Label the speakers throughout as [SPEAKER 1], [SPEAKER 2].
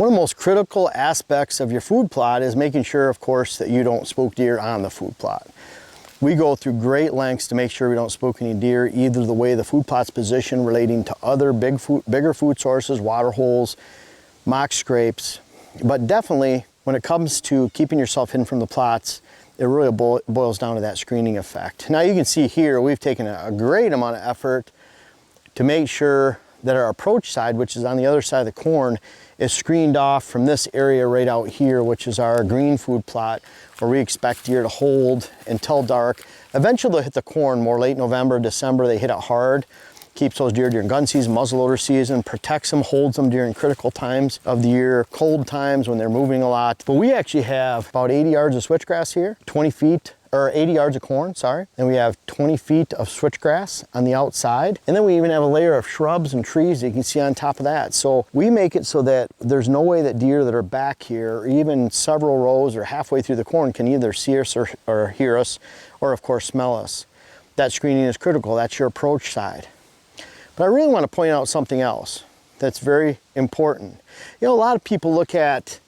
[SPEAKER 1] One of the most critical aspects of your food plot is making sure, of course, that you don't spook deer on the food plot. We go through great lengths to make sure we don't spook any deer, either the way the food plot's positioned relating to other bigger food sources, water holes, mock scrapes, but definitely when it comes to keeping yourself hidden from the plots, it really boils down to that screening effect. Now you can see here, we've taken a great amount of effort to make sure that our approach side, which is on the other side of the corn, is screened off from this area right out here, which is our green food plot, where we expect deer to hold until dark. Eventually they'll hit the corn more late November, December, they hit it hard. Keeps those deer during gun season, muzzleloader season, protects them, holds them during critical times of the year, cold times when they're moving a lot. But we actually have about 80 yards of switchgrass here, 20 feet, or 80 yards of corn, sorry. And we have 20 feet of switchgrass on the outside. And then we even have a layer of shrubs and trees that you can see on top of that. So we make it so that there's no way that deer that are back here, or even several rows or halfway through the corn, can either see us or hear us, or of course smell us. That screening is critical. That's your approach side. But I really want to point out something else that's very important. You know, a lot of people look at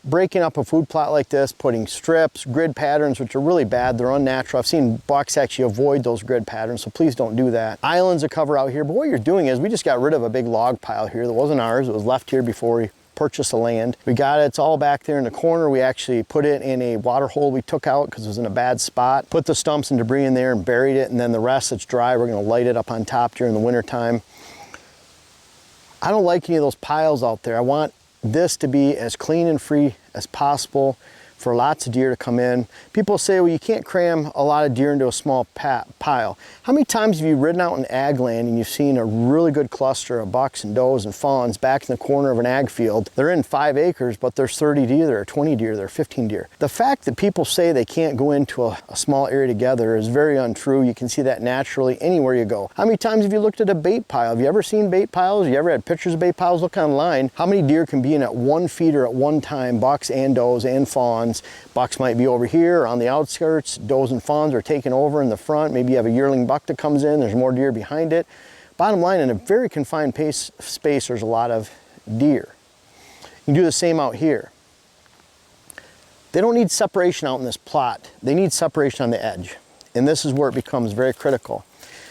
[SPEAKER 1] breaking up a food plot like this, putting strips, grid patterns, which are really bad. They're unnatural. I've seen bucks actually avoid those grid patterns, so please don't do that. Islands of cover out here, but what you're doing is we just got rid of a big log pile here that wasn't ours. It was left here before we purchased the land. We got it, it's all back there in the corner. We actually put it in a water hole we took out because it was in a bad spot. Put the stumps and debris in there and buried it, and then the rest that's dry, we're gonna light it up on top during the winter time. I don't like any of those piles out there. I want this to be as clean and free as possible for lots of deer to come in. People say, well, you can't cram a lot of deer into a small pile. How many times have you ridden out in ag land and you've seen a really good cluster of bucks and does and fawns back in the corner of an ag field? They're in 5 acres, but there's 30 deer there, 20 deer there, 15 deer. The fact that people say they can't go into a small area together is very untrue. You can see that naturally anywhere you go. How many times have you looked at a bait pile? Have you ever seen bait piles? Have you ever had pictures of bait piles? Look online. How many deer can be in at one feeder at one time, bucks and does and fawns? Bucks might be over here or on the outskirts. Does and fawns are taken over in the front. Maybe you have a yearling buck that comes in. There's more deer behind it. Bottom line, in a very confined space, there's a lot of deer. You can do the same out here. They don't need separation out in this plot. They need separation on the edge. And this is where it becomes very critical.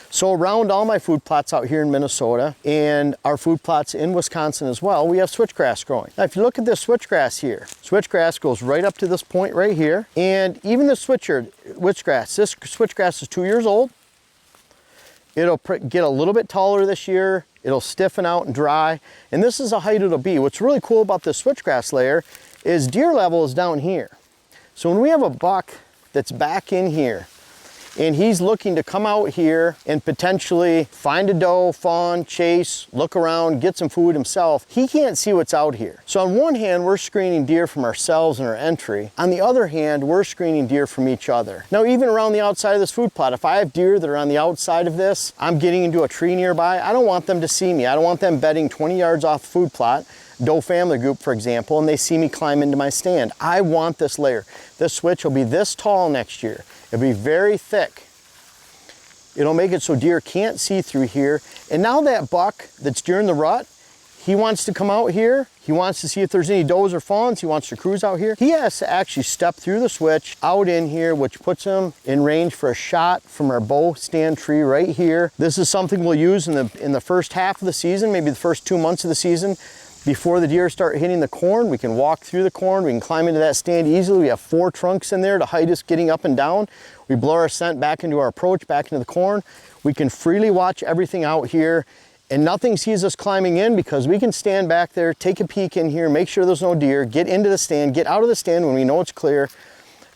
[SPEAKER 1] So around all my food plots out here in Minnesota and our food plots in Wisconsin as well, we have switchgrass growing. Now, if you look at this switchgrass here, switchgrass goes right up to this point right here. And even the switchgrass, this switchgrass is 2 years old. It'll get a little bit taller this year. It'll stiffen out and dry. And this is the height it'll be. What's really cool about this switchgrass layer is deer level is down here. So when we have a buck that's back in here, and he's looking to come out here and potentially find a doe, fawn, chase, look around, get some food himself, he can't see what's out here. So on one hand, we're screening deer from ourselves and our entry. On the other hand, we're screening deer from each other. Now, even around the outside of this food plot, if I have deer that are on the outside of this, I'm getting into a tree nearby, I don't want them to see me. I don't want them bedding 20 yards off the food plot, doe family group, for example, and they see me climb into my stand. I want this layer. This switch will be this tall next year. It'll be very thick. It'll make it so deer can't see through here. And now that buck that's during the rut, he wants to come out here. He wants to see if there's any does or fawns. He wants to cruise out here. He has to actually step through the switch out in here, which puts him in range for a shot from our bow stand tree right here. This is something we'll use in the first half of the season, maybe the first 2 months of the season. Before the deer start hitting the corn, we can walk through the corn, we can climb into that stand easily. We have 4 trunks in there to hide us getting up and down. We blow our scent back into our approach, back into the corn. We can freely watch everything out here, and nothing sees us climbing in because we can stand back there, take a peek in here, make sure there's no deer, get into the stand, get out of the stand when we know it's clear,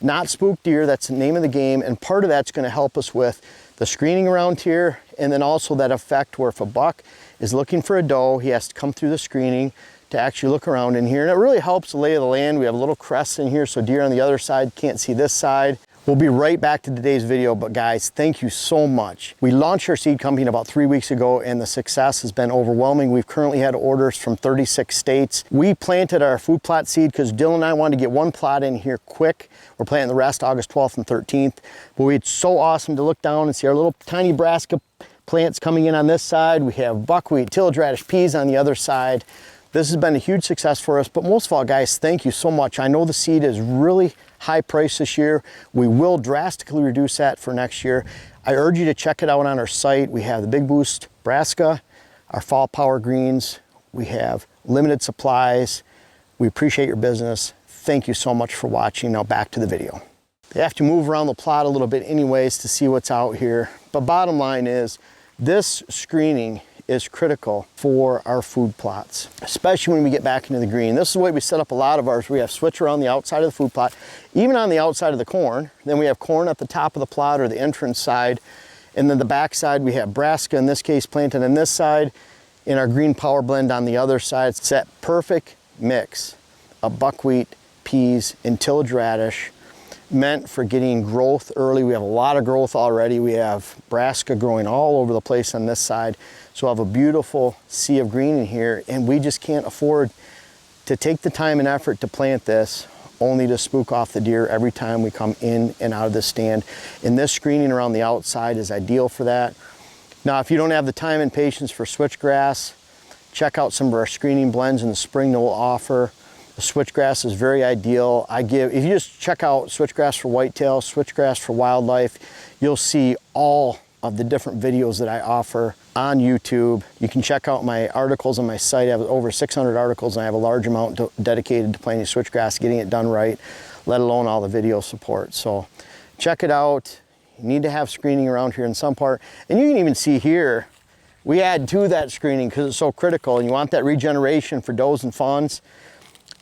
[SPEAKER 1] not spook deer. That's the name of the game, and part of that's gonna help us with the screening around here, and then also that effect where if a buck is looking for a doe, he has to come through the screening to actually look around in here. And it really helps the lay of the land. We have a little crest in here so deer on the other side can't see this side. We'll be right back to today's video, but guys, thank you so much. We launched our seed company about 3 weeks ago and the success has been overwhelming. We've currently had orders from 36 states. We planted our food plot seed because Dylan and I wanted to get 1 plot in here quick. We're planting the rest August 12th and 13th. But it's so awesome to look down and see our little tiny brassica plants coming in on this side. We have buckwheat, tillage radish, peas on the other side. This has been a huge success for us, but most of all, guys, thank you so much. I know the seed is really high priced this year. We will drastically reduce that for next year. I urge you to check it out on our site. We have the Big Boost Brassica, our Fall Power Greens. We have limited supplies. We appreciate your business. Thank you so much for watching. Now back to the video. You have to move around the plot a little bit anyways to see what's out here. But bottom line is, this screening is critical for our food plots, especially when we get back into the green. This is the way we set up a lot of ours. We have switch around the outside of the food plot, even on the outside of the corn. Then we have corn at the top of the plot or the entrance side. And then the back side, we have brassica, in this case, planted on this side, and our green power blend on the other side. It's that perfect mix of buckwheat, peas, and tillage radish, meant for getting growth early. We have a lot of growth already. We have brassica growing all over the place on this side. So I have a beautiful sea of green in here, and we just can't afford to take the time and effort to plant this only to spook off the deer every time we come in and out of the stand. And this screening around the outside is ideal for that. Now, if you don't have the time and patience for switchgrass, check out some of our screening blends in the spring that we'll offer. The switchgrass is very ideal. If you just check out switchgrass for whitetail, switchgrass for wildlife, you'll see all of the different videos that I offer on YouTube. You can check out my articles on my site. I have over 600 articles, and I have a large amount dedicated to planting switchgrass, getting it done right, let alone all the video support. So check it out. You need to have screening around here in some part. And you can even see here, we add to that screening because it's so critical, and you want that regeneration for does and fawns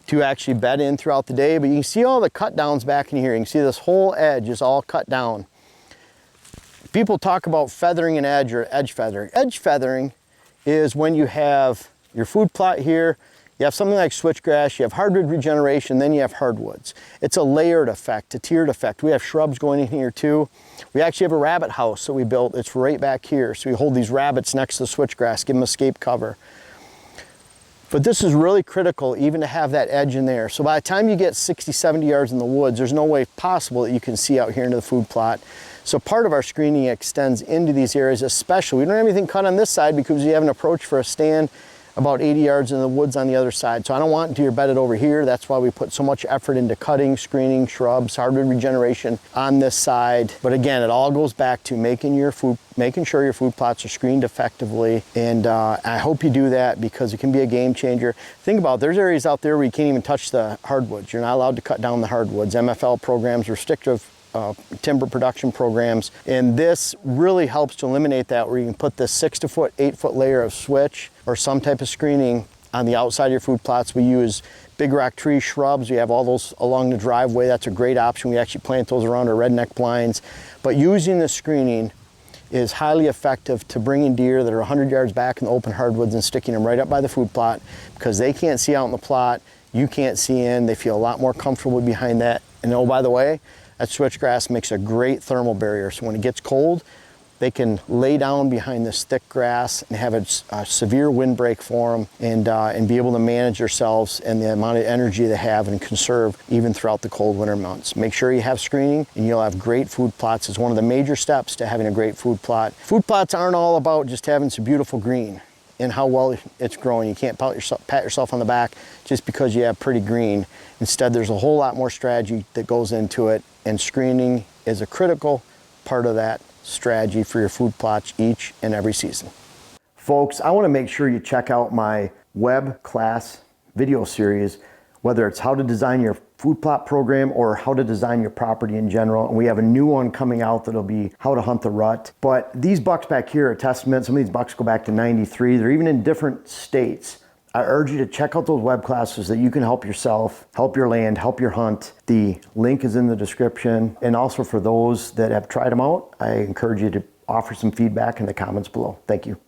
[SPEAKER 1] to actually bed in throughout the day. But you can see all the cut downs back in here. You can see this whole edge is all cut down. People talk about feathering an edge or edge feathering. Edge feathering is when you have your food plot here, you have something like switchgrass, you have hardwood regeneration, then you have hardwoods. It's a layered effect, a tiered effect. We have shrubs going in here too. We actually have a rabbit house that we built. It's right back here. So we hold these rabbits next to the switchgrass, give them escape cover. But this is really critical even to have that edge in there. So by the time you get 60, 70 yards in the woods, there's no way possible that you can see out here into the food plot. So part of our screening extends into these areas, especially. We don't have anything cut on this side because we have an approach for a stand about 80 yards in the woods on the other side. So I don't want deer bedded over here. That's why we put so much effort into cutting, screening, shrubs, hardwood regeneration on this side. But again, it all goes back to making sure your food plots are screened effectively. And I hope you do that because it can be a game changer. Think about it, there's areas out there where you can't even touch the hardwoods. You're not allowed to cut down the hardwoods. MFL programs, restrictive timber production programs, and this really helps to eliminate that, where you can put this 6 to 8 foot layer of switch or some type of screening on the outside of your food plots. We use big rock tree shrubs. We have all those along the driveway. That's a great option. We actually plant those around our redneck blinds. But using the screening is highly effective to bringing deer that are 100 yards back in the open hardwoods and sticking them right up by the food plot, because they can't see out in the plot, you can't see in. They feel a lot more comfortable behind that. And oh, by the way, that switchgrass makes a great thermal barrier. So when it gets cold, they can lay down behind this thick grass and have a severe windbreak for them, and be able to manage themselves and the amount of energy they have and conserve even throughout the cold winter months. Make sure you have screening and you'll have great food plots. It's one of the major steps to having a great food plot. Food plots aren't all about just having some beautiful green and how well it's growing. You can't pat yourself on the back just because you have pretty green. Instead, there's a whole lot more strategy that goes into it, and screening is a critical part of that strategy for your food plots each and every season. Folks, I want to make sure you check out my web class video series, whether it's how to design your food plot program or how to design your property in general. And we have a new one coming out that'll be how to hunt the rut. But these bucks back here are a testament. Some of these bucks go back to 93. They're even in different states. I urge you to check out those web classes that you can help yourself, help your land, help your hunt. The link is in the description. And also for those that have tried them out, I encourage you to offer some feedback in the comments below. Thank you.